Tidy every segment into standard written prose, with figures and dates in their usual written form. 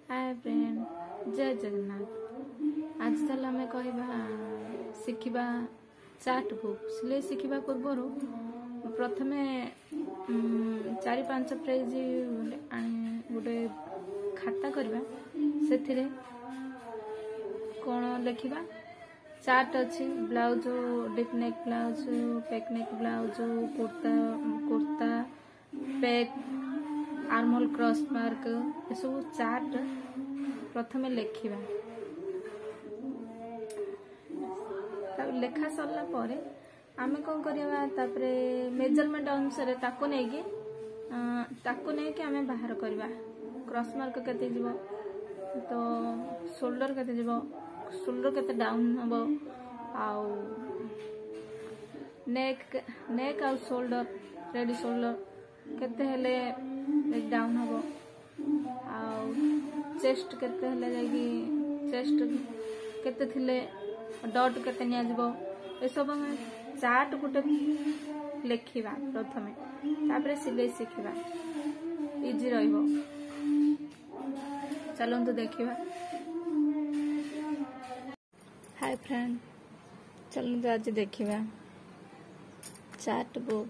Hi friend, जय जगन्नाथ। आज चल आम कहवा शिखा चार्ट बुक सिलाई शिखा पूर्वर प्रथमे 4-5 पेज गोटे खाता करवा से कौन लिखा चार्ट अच्छी blouse deep neck blouse back neck blouse kurta back armhole cross mark ये सब चार्ट प्रथम लिखा लेखा सरला परे आमे कौन करवा तापरे मेजरमेंट अनुसार ताको नहीं आमे बाहर करवा क्रॉस मार्क केते जीवो तो शोल्डर केते जीवो शोल्डर केते डाउन हबो आउ नेक आउ शोल्डर रेडी शोल्डर केते हेले डाउन हबो आउ चेस्ट केते हेले जाई चेस्ट केते थिले डॉट केते निया जीवो ए सब चार्ट गुटे लिखिबा प्रथमे तापरे सिलाई शिखिबा इजी रहइबो। चलंतु देखिबा। हाय फ्रेंड, चलंतु आज देखिबा चार्ट बुक।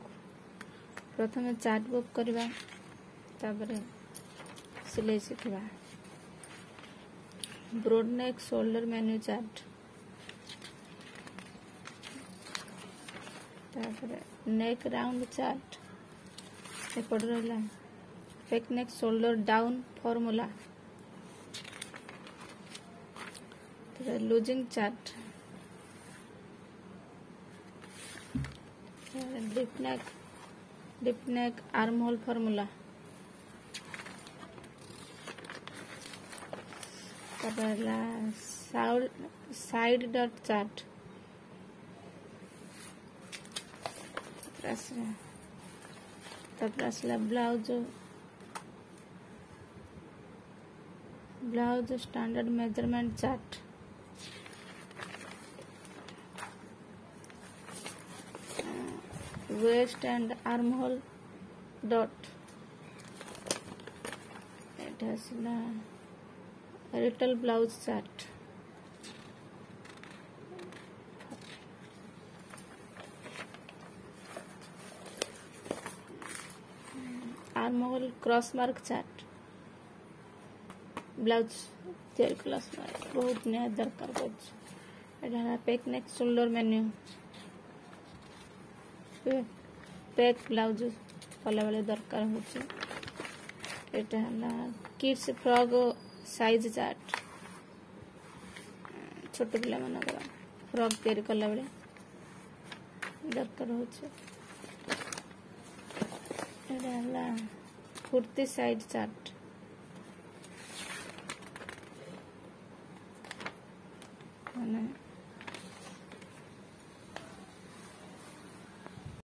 प्रथमे चार्ट बुक करबा तापरे सिलाई शिखिबा। Broad neck shoulder menu chart तापरे नेक राउंड चार्ट एपट रहा पेक neck shoulder down formula loosing chart dip neck arm hole formula side dot chart blouse standard measurement chart waist and arm hole dot रिटल blouse chart arm hole cross mark chart blouse class mark बहुत निया दरकार पड़ा पेक neck shoulder menu पेक blouse कला बेले दरकार होची किड्स फ्रॉक साइज चार्ट छोट पिला मानकर फ्रॉक तैयारी कला बेले दरकार होची कुर्ती साइड चार्ट